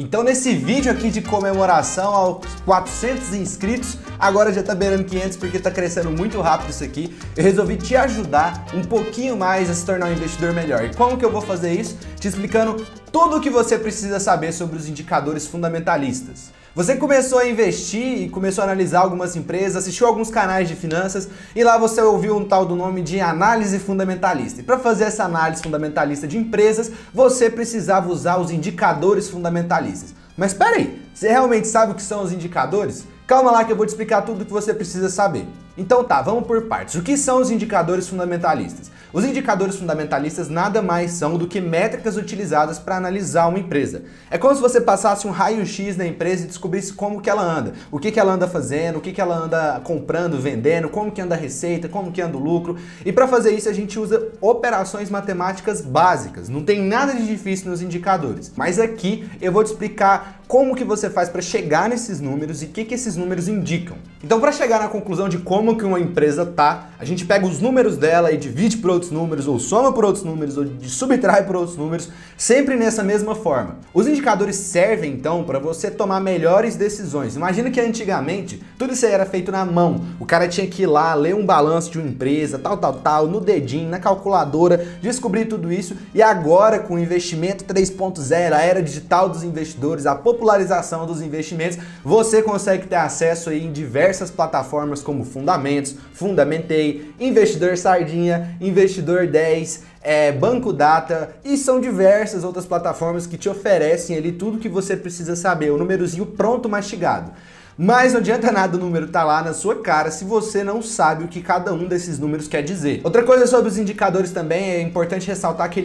Então nesse vídeo aqui de comemoração aos 400 inscritos, agora já tá beirando 500 porque tá crescendo muito rápido isso aqui, eu resolvi te ajudar um pouquinho mais a se tornar um investidor melhor. E como que eu vou fazer isso? Te explicando tudo o que você precisa saber sobre os indicadores fundamentalistas. Você começou a investir e começou a analisar algumas empresas, assistiu alguns canais de finanças e lá você ouviu um tal do nome de análise fundamentalista. E para fazer essa análise fundamentalista de empresas, você precisava usar os indicadores fundamentalistas. Mas espera aí, você realmente sabe o que são os indicadores? Calma lá que eu vou te explicar tudo o que você precisa saber. Então tá, vamos por partes. O que são os indicadores fundamentalistas? Os indicadores fundamentalistas nada mais são do que métricas utilizadas para analisar uma empresa. É como se você passasse um raio-x na empresa e descobrisse como que ela anda, o que ela anda fazendo, o que ela anda comprando, vendendo, como que anda a receita, como que anda o lucro. E para fazer isso a gente usa operações matemáticas básicas. Não tem nada de difícil nos indicadores. Mas aqui eu vou te explicar como que você faz para chegar nesses números e o que esses números indicam. Então, para chegar na conclusão de como que uma empresa tá, a gente pega os números dela e divide por outros números, ou soma por outros números, ou subtrai por outros números, sempre nessa mesma forma. Os indicadores servem, então, para você tomar melhores decisões. Imagina que antigamente tudo isso aí era feito na mão. O cara tinha que ir lá, ler um balanço de uma empresa, tal, no dedinho, na calculadora, descobrir tudo isso. E agora, com o investimento 3.0, a era digital dos investidores, a popularização dos investimentos, você consegue ter acesso aí em diversas plataformas como Fundamentos, Fundamentei, Investidor Sardinha, Investidor 10, Banco Data, e são diversas outras plataformas que te oferecem ali tudo que você precisa saber, o númerozinho pronto mastigado. Mas não adianta nada o número estar lá na sua cara se você não sabe o que cada um desses números quer dizer. Outra coisa sobre os indicadores também é importante ressaltar que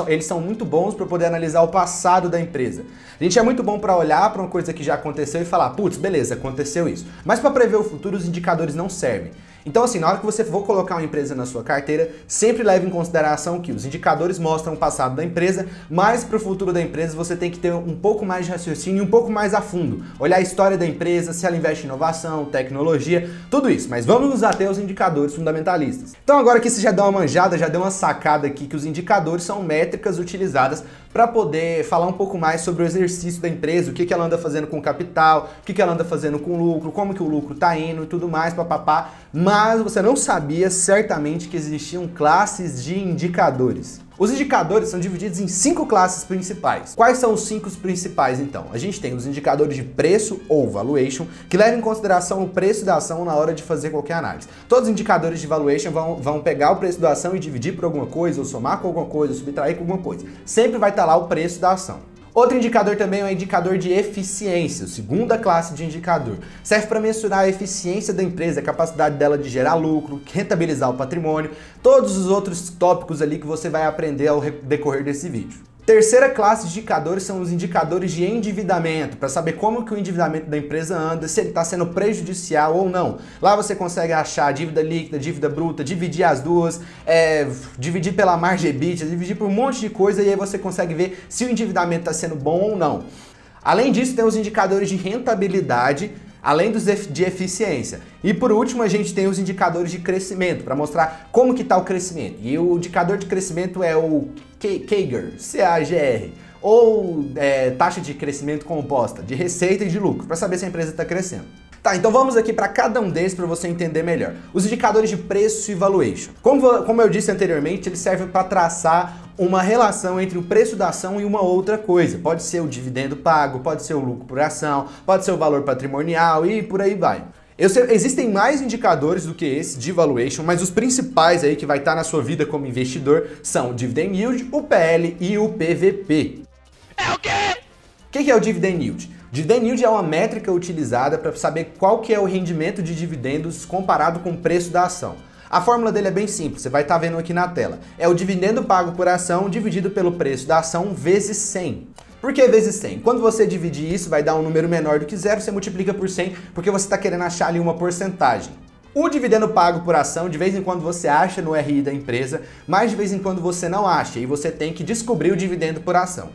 eles são muito bons para poder analisar o passado da empresa. A gente é muito bom para olhar para uma coisa que já aconteceu e falar, putz, beleza, aconteceu isso. Mas para prever o futuro, os indicadores não servem. Então assim, na hora que você for colocar uma empresa na sua carteira, sempre leve em consideração que os indicadores mostram o passado da empresa, mas para o futuro da empresa você tem que ter um pouco mais de raciocínio e um pouco mais a fundo. Olhar a história da empresa, se ela investe em inovação, tecnologia, tudo isso. Mas vamos nos ater aos indicadores fundamentalistas. Então agora que você já deu uma manjada, já deu uma sacada aqui que os indicadores são métricas utilizadas para poder falar um pouco mais sobre o exercício da empresa, o que ela anda fazendo com o capital, o que ela anda fazendo com o lucro, como que o lucro está indo e tudo mais, papapá. Mas você não sabia certamente que existiam classes de indicadores. Os indicadores são divididos em 5 classes principais. Quais são os 5 principais então? A gente tem os indicadores de preço ou valuation, que levam em consideração o preço da ação na hora de fazer qualquer análise. Todos os indicadores de valuation vão pegar o preço da ação e dividir por alguma coisa, ou somar com alguma coisa, ou subtrair com alguma coisa. Sempre vai estar lá o preço da ação. Outro indicador também é o indicador de eficiência, a segunda classe de indicador. Serve para mensurar a eficiência da empresa, a capacidade dela de gerar lucro, rentabilizar o patrimônio, todos os outros tópicos ali que você vai aprender ao decorrer desse vídeo. Terceira classe de indicadores são os indicadores de endividamento, para saber como que o endividamento da empresa anda, se ele está sendo prejudicial ou não. Lá você consegue achar dívida líquida, dívida bruta, dividir as duas, dividir pela margem EBITDA, dividir por um monte de coisa e aí você consegue ver se o endividamento está sendo bom ou não. Além disso, tem os indicadores de rentabilidade, além dos de eficiência. E por último, a gente tem os indicadores de crescimento, para mostrar como que está o crescimento. E o indicador de crescimento é o CAGR, C-A-G-R, ou taxa de crescimento composta, de receita e de lucro, para saber se a empresa está crescendo. Tá, então vamos aqui para cada um desses para você entender melhor. Os indicadores de preço e valuation. Como eu disse anteriormente, eles servem para traçar uma relação entre o preço da ação e uma outra coisa. Pode ser o dividendo pago, pode ser o lucro por ação, pode ser o valor patrimonial e por aí vai. Existem mais indicadores do que esse de valuation, mas os principais aí que vai estar na sua vida como investidor são o dividend yield, o PL e o PVP. É o quê? O que é o dividend yield? Dividend yield é uma métrica utilizada para saber qual que é o rendimento de dividendos comparado com o preço da ação. A fórmula dele é bem simples, você vai estar vendo aqui na tela. É o dividendo pago por ação dividido pelo preço da ação vezes 100. Por que vezes 100? Quando você dividir isso, vai dar um número menor do que zero, você multiplica por 100, porque você está querendo achar ali uma porcentagem. O dividendo pago por ação, de vez em quando você acha no RI da empresa, mas de vez em quando você não acha, e você tem que descobrir o dividendo por ação.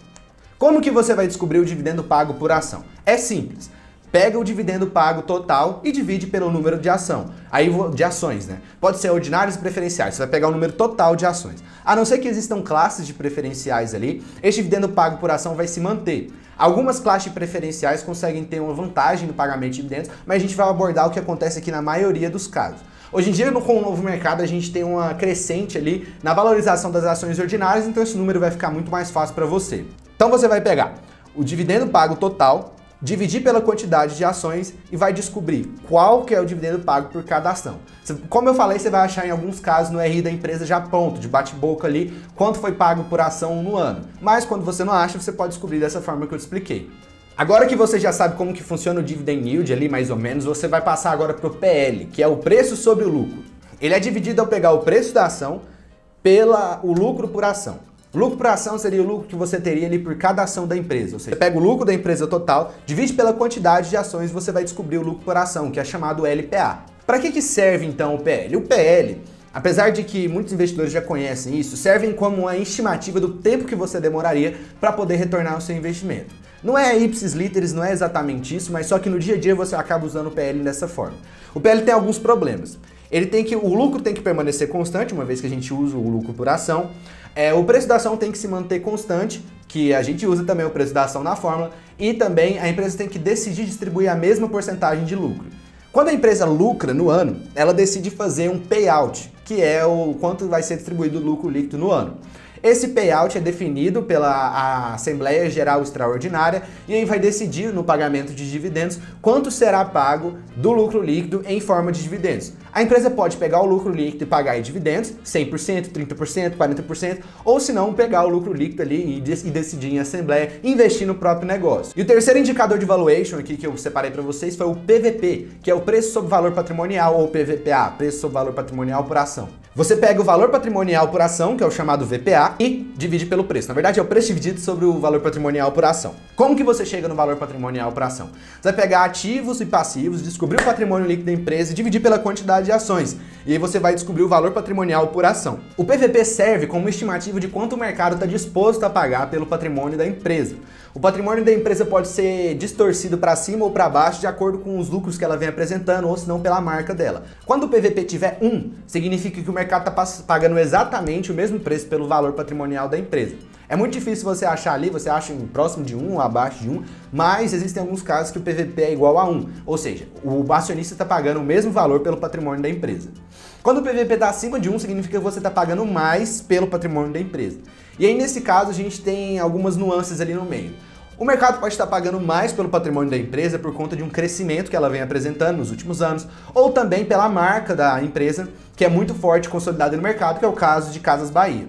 Como que você vai descobrir o dividendo pago por ação? É simples. Pega o dividendo pago total e divide pelo número de ações, né? Pode ser ordinários e preferenciais, você vai pegar o número total de ações. A não ser que existam classes de preferenciais ali, esse dividendo pago por ação vai se manter. Algumas classes preferenciais conseguem ter uma vantagem no pagamento de dividendos, mas a gente vai abordar o que acontece aqui na maioria dos casos. Hoje em dia, com o novo mercado, a gente tem uma crescente ali na valorização das ações ordinárias, então esse número vai ficar muito mais fácil para você. Então você vai pegar o dividendo pago total, dividir pela quantidade de ações e vai descobrir qual que é o dividendo pago por cada ação. Como eu falei, você vai achar em alguns casos no RI da empresa já pronto, de bate-boca ali, quanto foi pago por ação no ano. Mas quando você não acha, você pode descobrir dessa forma que eu te expliquei. Agora que você já sabe como que funciona o dividend yield ali, mais ou menos, você vai passar agora para o PL, que é o preço sobre o lucro. Ele é dividido ao pegar o preço da ação o lucro por ação. O lucro por ação seria o lucro que você teria ali por cada ação da empresa. Ou seja, você pega o lucro da empresa total, divide pela quantidade de ações e você vai descobrir o lucro por ação, que é chamado LPA. Para que serve então o PL? O PL, apesar de que muitos investidores já conhecem isso, servem como uma estimativa do tempo que você demoraria para poder retornar o seu investimento. Não é ipsis literis, não é exatamente isso, mas só que no dia a dia você acaba usando o PL dessa forma. O PL tem alguns problemas. O lucro tem que permanecer constante, uma vez que a gente usa o lucro por ação. O preço da ação tem que se manter constante, que a gente usa também o preço da ação na fórmula, e também a empresa tem que decidir distribuir a mesma porcentagem de lucro. Quando a empresa lucra no ano, ela decide fazer um payout, que é o quanto vai ser distribuído o lucro líquido no ano. Esse payout é definido pela Assembleia Geral Extraordinária e aí vai decidir no pagamento de dividendos quanto será pago do lucro líquido em forma de dividendos. A empresa pode pegar o lucro líquido e pagar em dividendos, 100%, 30%, 40%, ou se não, pegar o lucro líquido ali e decidir em Assembleia investir no próprio negócio. E o terceiro indicador de valuation aqui que eu separei para vocês foi o PVP, que é o preço sobre valor patrimonial, ou PVPA, preço sobre valor patrimonial por ação. Você pega o valor patrimonial por ação, que é o chamado VPA, e divide pelo preço. Na verdade, é o preço dividido sobre o valor patrimonial por ação. Como que você chega no valor patrimonial por ação? Você vai pegar ativos e passivos, descobrir o patrimônio líquido da empresa e dividir pela quantidade de ações. E aí você vai descobrir o valor patrimonial por ação. O PVP serve como estimativa de quanto o mercado está disposto a pagar pelo patrimônio da empresa. O patrimônio da empresa pode ser distorcido para cima ou para baixo de acordo com os lucros que ela vem apresentando, ou se não pela marca dela. Quando o PVP tiver 1, significa que o mercado está pagando exatamente o mesmo preço pelo valor patrimonial da empresa. É muito difícil você achar ali, você acha próximo de 1 ou abaixo de 1, mas existem alguns casos que o PVP é igual a 1, ou seja, o acionista está pagando o mesmo valor pelo patrimônio da empresa. Quando o PVP está acima de 1, significa que você está pagando mais pelo patrimônio da empresa. E aí, nesse caso, a gente tem algumas nuances ali no meio. O mercado pode estar pagando mais pelo patrimônio da empresa por conta de um crescimento que ela vem apresentando nos últimos anos, ou também pela marca da empresa, que é muito forte e consolidada no mercado, que é o caso de Casas Bahia.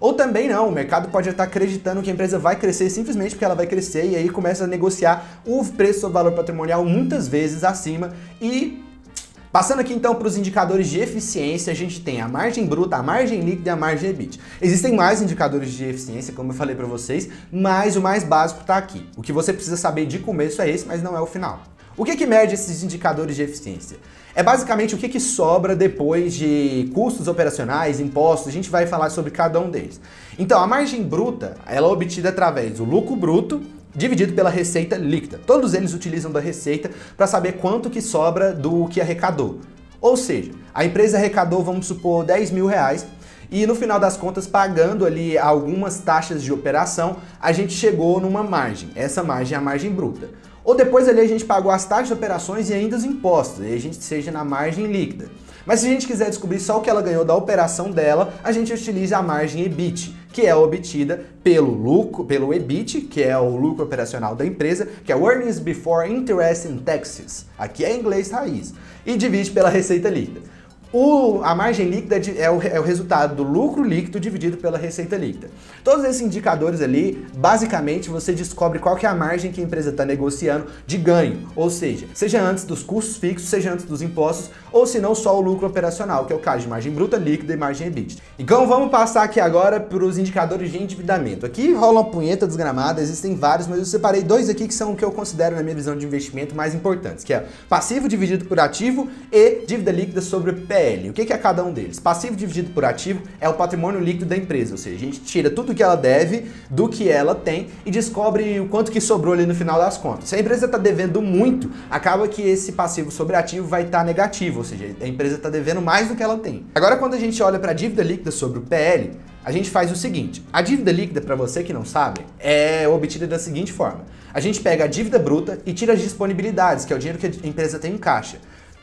Ou também não, o mercado pode estar acreditando que a empresa vai crescer simplesmente porque ela vai crescer e aí começa a negociar o preço sobre valor patrimonial muitas vezes acima e... Passando aqui então para os indicadores de eficiência, a gente tem a margem bruta, a margem líquida e a margem EBIT. Existem mais indicadores de eficiência, como eu falei para vocês, mas o mais básico está aqui. O que você precisa saber de começo é esse, mas não é o final. O que mede esses indicadores de eficiência? É basicamente o que sobra depois de custos operacionais, impostos, a gente vai falar sobre cada um deles. Então, a margem bruta, ela é obtida através do lucro bruto, dividido pela receita líquida. Todos eles utilizam da receita para saber quanto que sobra do que arrecadou. Ou seja, a empresa arrecadou, vamos supor, 10 mil reais e no final das contas, pagando ali algumas taxas de operação, a gente chegou numa margem. Essa margem é a margem bruta. Ou depois ali a gente pagou as taxas de operações e ainda os impostos, e a gente seja na margem líquida. Mas se a gente quiser descobrir só o que ela ganhou da operação dela, a gente utiliza a margem EBIT, que é obtida pelo EBIT, que é o lucro operacional da empresa, que é o Earnings Before Interest and Taxes, aqui é inglês raiz, e divide pela receita líquida. A margem líquida é o resultado do lucro líquido dividido pela receita líquida. Todos esses indicadores ali, basicamente, você descobre qual que é a margem que a empresa está negociando de ganho, ou seja antes dos custos fixos, seja antes dos impostos, ou se não só o lucro operacional, que é o caso de margem bruta, líquida e margem EBIT. Então vamos passar aqui agora para os indicadores de endividamento. Aqui rola uma punheta desgramada, existem vários, mas eu separei dois aqui que são o que eu considero, na minha visão de investimento, mais importantes, que é passivo dividido por ativo e dívida líquida sobre PL. O que é cada um deles? Passivo dividido por ativo é o patrimônio líquido da empresa, ou seja, a gente tira tudo que ela deve do que ela tem e descobre o quanto que sobrou ali no final das contas. Se a empresa está devendo muito, acaba que esse passivo sobre ativo vai estar negativo, ou seja, a empresa está devendo mais do que ela tem. Agora, quando a gente olha para a dívida líquida sobre o PL, a gente faz o seguinte. A dívida líquida, para você que não sabe, é obtida da seguinte forma. A gente pega a dívida bruta e tira as disponibilidades, que é o dinheiro que a empresa tem em caixa.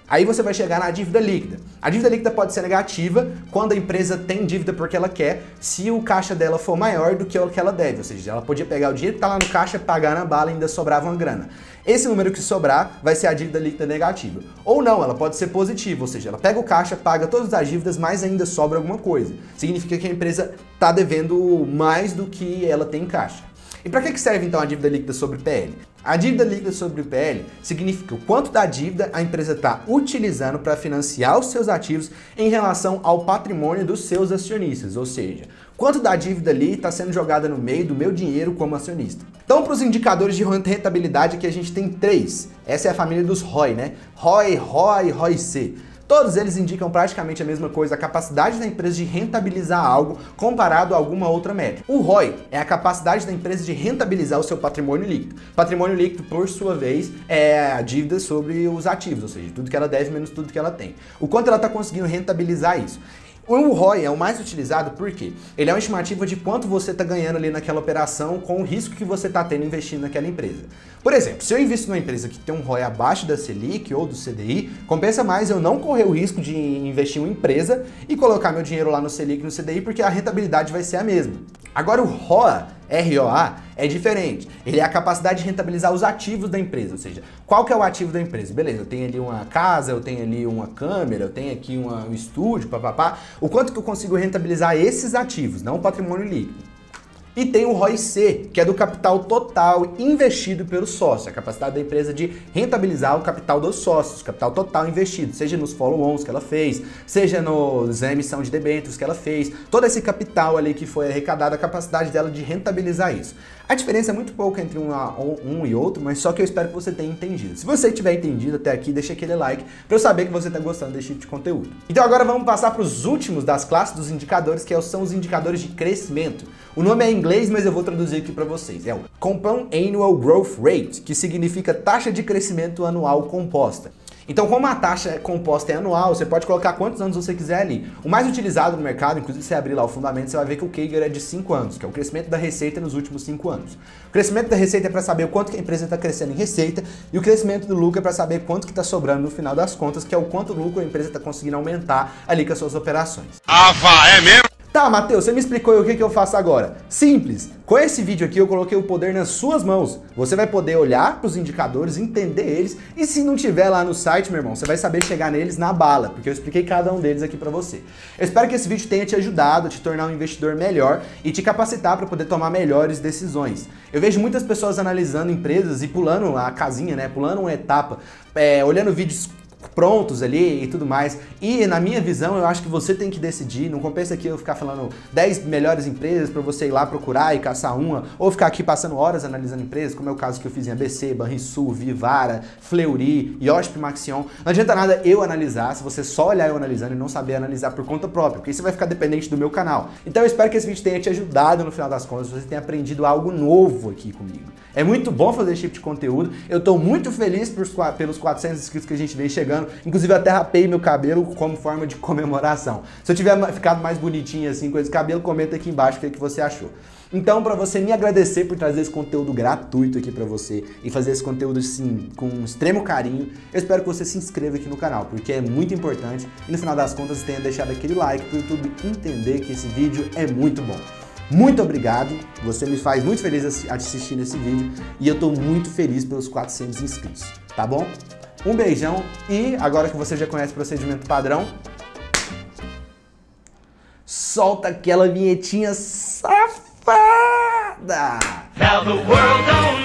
Aí você vai chegar na dívida líquida. A dívida líquida pode ser negativa quando a empresa tem dívida porque ela quer, se o caixa dela for maior do que o que ela deve. Ou seja, ela podia pegar o dinheiro que está lá no caixa, pagar na bala e ainda sobrava uma grana. Esse número que sobrar vai ser a dívida líquida negativa. Ou não, ela pode ser positiva, ou seja, ela pega o caixa, paga todas as dívidas, mas ainda sobra alguma coisa. Significa que a empresa está devendo mais do que ela tem em caixa. E para que serve então a dívida líquida sobre PL? A dívida líquida sobre o PL significa o quanto da dívida a empresa está utilizando para financiar os seus ativos em relação ao patrimônio dos seus acionistas, ou seja, quanto da dívida ali está sendo jogada no meio do meu dinheiro como acionista. Então, para os indicadores de rentabilidade aqui a gente tem 3. Essa é a família dos ROI, né? ROI, ROI, ROIC. Todos eles indicam praticamente a mesma coisa, a capacidade da empresa de rentabilizar algo comparado a alguma outra métrica. O ROI é a capacidade da empresa de rentabilizar o seu patrimônio líquido. Patrimônio líquido, por sua vez, é a dívida sobre os ativos, ou seja, tudo que ela deve menos tudo que ela tem. O quanto ela está conseguindo rentabilizar isso. O ROI é o mais utilizado porque ele é uma estimativa de quanto você está ganhando ali naquela operação com o risco que você está tendo investindo naquela empresa. Por exemplo, se eu invisto numa empresa que tem um ROI abaixo da Selic ou do CDI, compensa mais eu não correr o risco de investir em uma empresa e colocar meu dinheiro lá no Selic e no CDI porque a rentabilidade vai ser a mesma. Agora o ROA, ROA, é diferente. Ele é a capacidade de rentabilizar os ativos da empresa, ou seja, qual que é o ativo da empresa? Beleza, eu tenho ali uma casa, eu tenho ali uma câmera, eu tenho aqui um estúdio, papapá. O quanto que eu consigo rentabilizar esses ativos, não o patrimônio líquido. E tem o ROIC, que é do capital total investido pelo sócio, a capacidade da empresa de rentabilizar o capital dos sócios, o capital total investido, seja nos follow-ons que ela fez, seja na emissão de debêntures que ela fez, todo esse capital ali que foi arrecadado, a capacidade dela de rentabilizar isso. A diferença é muito pouco entre um e outro, mas só que eu espero que você tenha entendido. Se você tiver entendido até aqui, deixa aquele like para eu saber que você está gostando desse tipo de conteúdo. Então agora vamos passar para os últimos das classes dos indicadores, que são os indicadores de crescimento. O nome é em inglês, mas eu vou traduzir aqui para vocês. É o Compound Annual Growth Rate, que significa taxa de crescimento anual composta. Então, como a taxa composta é anual, você pode colocar quantos anos você quiser ali. O mais utilizado no mercado, inclusive se você abrir lá o fundamento, você vai ver que o CAGR é de 5 anos, que é o crescimento da receita nos últimos 5 anos. O crescimento da receita é para saber o quanto que a empresa está crescendo em receita, e o crescimento do lucro é para saber quanto que está sobrando no final das contas, que é o quanto lucro a empresa está conseguindo aumentar ali com as suas operações. É mesmo? Tá, Matheus, você me explicou o que eu faço agora. Simples. Com esse vídeo aqui eu coloquei o poder nas suas mãos. Você vai poder olhar para os indicadores, entender eles, e se não tiver lá no site, meu irmão, você vai saber chegar neles na bala, porque eu expliquei cada um deles aqui para você. Eu espero que esse vídeo tenha te ajudado a te tornar um investidor melhor e te capacitar para poder tomar melhores decisões. Eu vejo muitas pessoas analisando empresas e pulando a casinha, né, pulando uma etapa, olhando vídeos prontos ali e tudo mais, e na minha visão eu acho que você tem que decidir. Não compensa aqui eu ficar falando 10 melhores empresas para você ir lá procurar e caçar uma, ou ficar aqui passando horas analisando empresas, como é o caso que eu fiz em ABC, Banrisul, Vivara, Fleury, Iochpe Maxion. Não adianta nada eu analisar se você só olhar eu analisando e não saber analisar por conta própria, porque isso vai ficar dependente do meu canal. Então eu espero que esse vídeo tenha te ajudado no final das contas, você tenha aprendido algo novo aqui comigo. É muito bom fazer esse tipo de conteúdo, eu tô muito feliz pelos 400 inscritos que a gente vem chegando, inclusive eu até rapei meu cabelo como forma de comemoração. Se eu tiver ficado mais bonitinho assim com esse cabelo, comenta aqui embaixo o que você achou. Então, para você me agradecer por trazer esse conteúdo gratuito aqui para você e fazer esse conteúdo assim com extremo carinho, eu espero que você se inscreva aqui no canal, porque é muito importante e no final das contas tenha deixado aquele like para o YouTube entender que esse vídeo é muito bom. Muito obrigado, você me faz muito feliz assistindo esse vídeo e eu tô muito feliz pelos 400 inscritos, tá bom? Um beijão e agora que você já conhece o procedimento padrão, solta aquela vinhetinha safada! Now the world don't